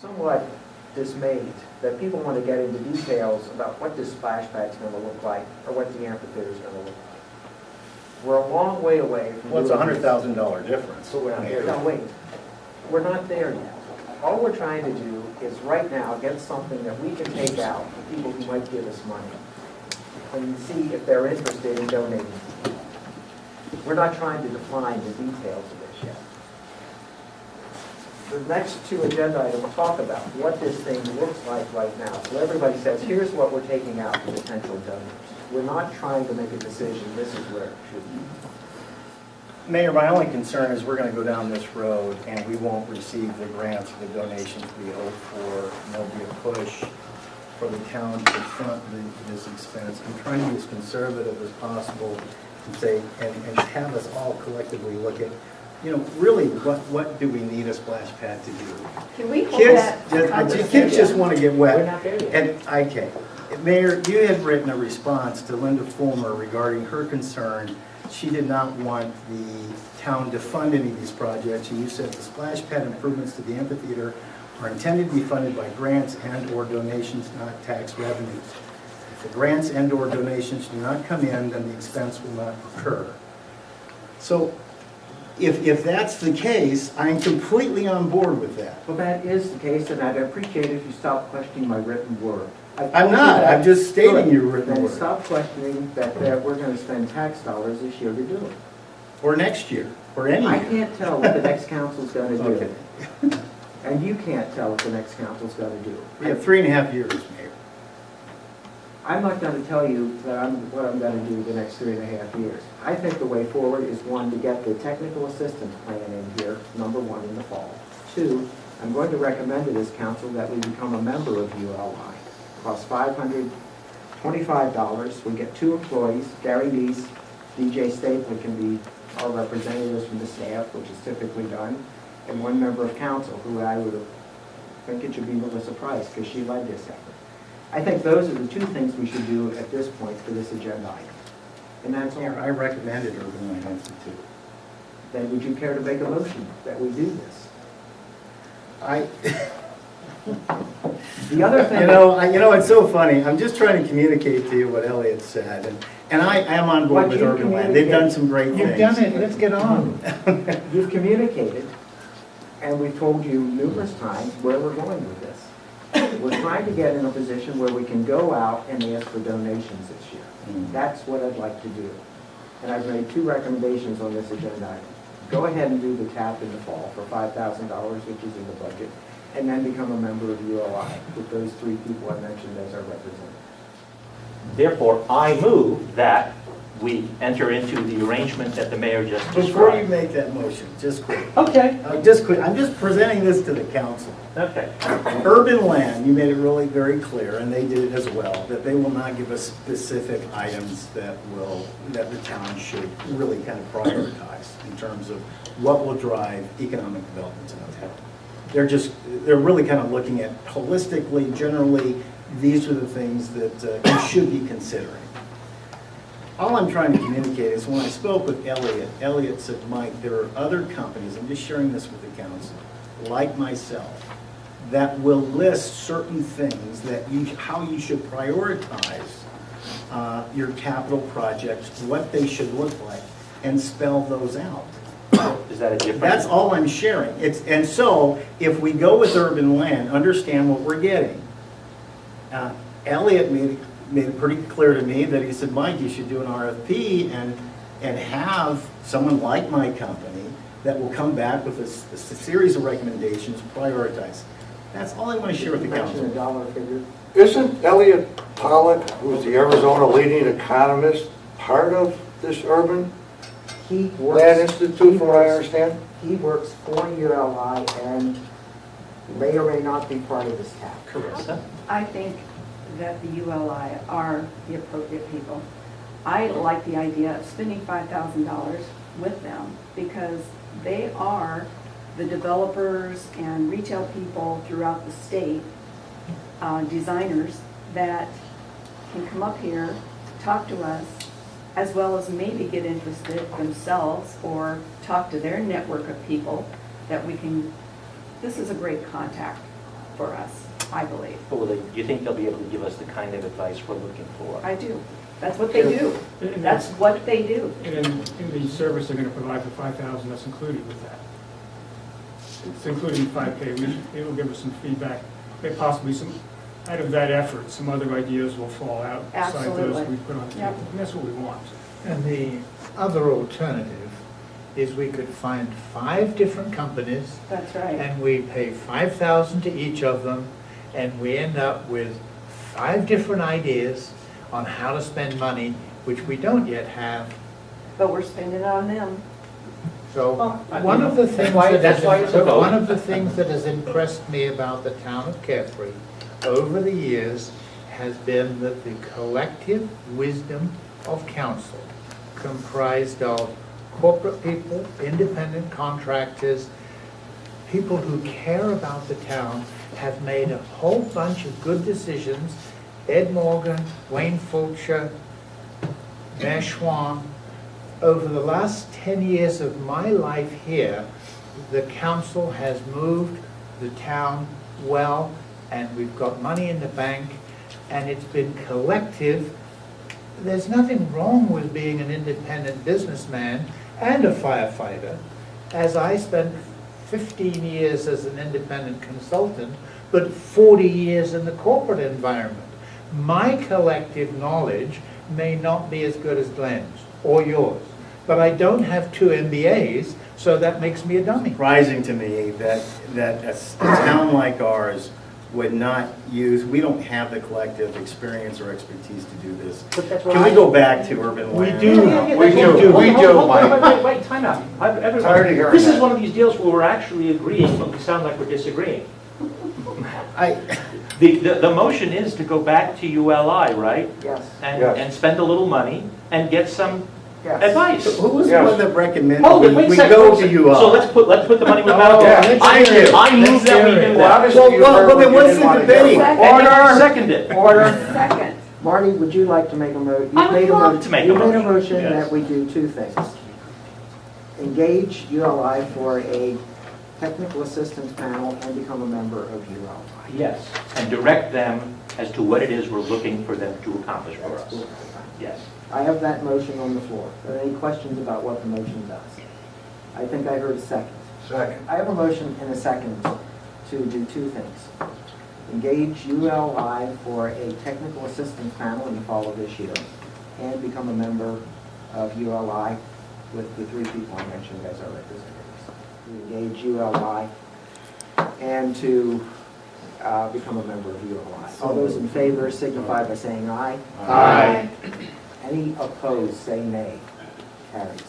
somewhat dismayed that people want to get into details about what this splash pad's going to look like or what the amphitheater is going to look like. We're a long way away from. Well, it's $100,000 difference. But we're not there. No, wait. We're not there yet. All we're trying to do is right now get something that we can take out for people who might give us money and see if they're interested in donating. We're not trying to define the details of this yet. The next two agenda items talk about what this thing looks like right now. So everybody says, here's what we're taking out for potential donors. We're not trying to make a decision, this is where it should be. Mayor, my only concern is we're going to go down this road and we won't receive the grants or the donations we hope for, and there'll be a push for the town to front this expense. I'm trying to be as conservative as possible and say, and have us all collectively look at, you know, really what do we need a splash pad to do? Can we hold that Kids just want to get wet. We're not there yet. And, okay. Mayor, you had written a response to Linda Fulmer regarding her concern. She did not want the town to fund any of these projects, and you said the splash pad improvements to the amphitheater are intended to be funded by grants and/or donations, not tax revenues. If the grants and/or donations do not come in, then the expense will not occur. So, if that's the case, I'm completely on board with that. Well, that is the case, and I'd appreciate it if you stop questioning my written word. I'm not. I'm just stating your written Then word. stop questioning that we're going to spend tax dollars this year to do it. Or next year, or any year. I can't tell what the next council's going to do. Okay. And you can't tell what the next council's going to do. We have 3.5 years, Mayor. I'm not going to tell you that what I'm going to do the next 3.5 years. I think the way forward is, one, to get the technical assistance plan in here, number one, in the fall. Two, I'm going to recommend to this council that we become a member of ULI. It costs $525. We get 2 employees, Gary Deese, DJ Stapley can be our representatives from the staff, which is typically done, and 1 member of council, who I would think it should be Melissa Price, because she led this effort. I think those are the 2 things we should do at this point for this agenda item. And that's all. Mayor, I recommended Urban Land Institute. Then would you care to make a motion that we do this? The other thing... You know, it's so funny. I'm just trying to communicate to you what Elliot said, and I am on board with Urban Land. They've done some great things. You've done it, let's get on. You've communicated, and we've told you numerous times where we're going with this. We're trying to get in a position where we can go out and ask for donations this year. That's what I'd like to do. And I've made 2 recommendations on this agenda item. Go ahead and do the tap in the fall for $5,000, which is in the budget, and then become a member of ULI with those 3 people I mentioned as our representatives. Therefore, I move that we enter into the arrangement that the mayor just described. Before you make that motion, just quick. Okay. Just quick. I'm just presenting this to the council. Okay. Urban Land, you made it really very clear, and they did it as well, that they will not give us specific items that the town should really kind of prioritize in terms of what will drive economic development in the town. They're really kind of looking at holistically, generally, these are the things that you should be considering. All I'm trying to communicate is when I spoke with Elliot said, Mike, there are other companies, I'm just sharing this with the council, like myself, that will list certain things that how you should prioritize your capital projects, what they should look like, and spell those out. Is that a different? That's all I'm sharing. And so if we go with Urban Land, understand what we're getting. Elliot made it pretty clear to me that he said, Mike, you should do an RFP and have someone like my company that will come back with a series of recommendations, prioritize. That's all I want to share with the Mention a council. dollar figure. Isn't Elliot Pollock, who's the Arizona leading economist, part of this Urban He Land works, Institute, from what I understand? he works for ULI and may or may not be part of this tap. Carissa? I think that the ULI are the appropriate people. I like the idea of spending $5,000 with them because they are the developers and retail people throughout the state, designers that can come up here, talk to us, as well as maybe get interested themselves or talk to their network of people that we can, this is a great contact. for us, I believe. But do you think they'll be able to give us the kind of advice we're looking for? I do. That's what they do. And That's what they do. And in the service they're gonna provide for 5,000, that's included with that. It's including 5K. It will give us some feedback, and possibly some, out of that effort, some other ideas will fall out. Besides Absolutely. those we put on the Yep. table. And that's what we want. And the other alternative is we could find 5 different companies That's right. and we pay 5,000 to each of them and we end up with 5 different ideas on how to spend money, which we don't yet have. But we're spending it on them. So Well, one of the things that's why it's a vote. one of the things that has impressed me about the town of Carefree over the years has been that the collective wisdom of council, comprised of corporate people, independent contractors, people who care about the town, have made a whole bunch of good decisions. Ed Morgan, Wayne Fulcher, Mayor Schwan. Over the last 10 years of my life here, the council has moved the town well, and we've got money in the bank, and it's been collective. There's nothing wrong with being an independent businessman and a firefighter, as I spent 15 years as an independent consultant, but 40 years in the corporate environment. My collective knowledge may not be as good as Glenn's or yours, but I don't have 2 MBAs, so that makes me a dummy. Surprising to me that a town like ours would not use, we don't have the collective experience or expertise to do this. But that's Can we go back to urban We land? do. We do, Wait, time out. Everyone- Tired of hearing This is that. one of these deals where we're actually agreeing, but we sound like we're disagreeing. I, The motion is to go back to ULI, right? Yes, Yes. And spend a little money and get some yes. advice. who was the Yes. one that recommended Hold it, wait a we second. go wait a to second. UL? So let's put the money where the mouth Yeah. is. Let's hear it. I move Let's that we hear do it. Well, that. obviously you Well, heard well, what then you what's didn't the want to debate? do. Second. And you seconded. Order. Second. Marty, would you like to make a motion? I would love to make a You made a motion, motion yes. that we do 2 things. Engage ULI for a technical assistance panel and become a member of ULI. Yes, and direct them as to what it is we're looking for them to accomplish for us. Yes. I have that motion on the floor. Are there any questions about what the motion does? I think I heard a second. Second. I have a motion and a second to do 2 things. Engage ULI for a technical assistance panel in the fall of this year and become a member of ULI with the 3 people I mentioned as our representatives. To engage ULI and to become a member of ULI. All those in favor signify by saying aye. Aye. Any opposed, say nay. Carries.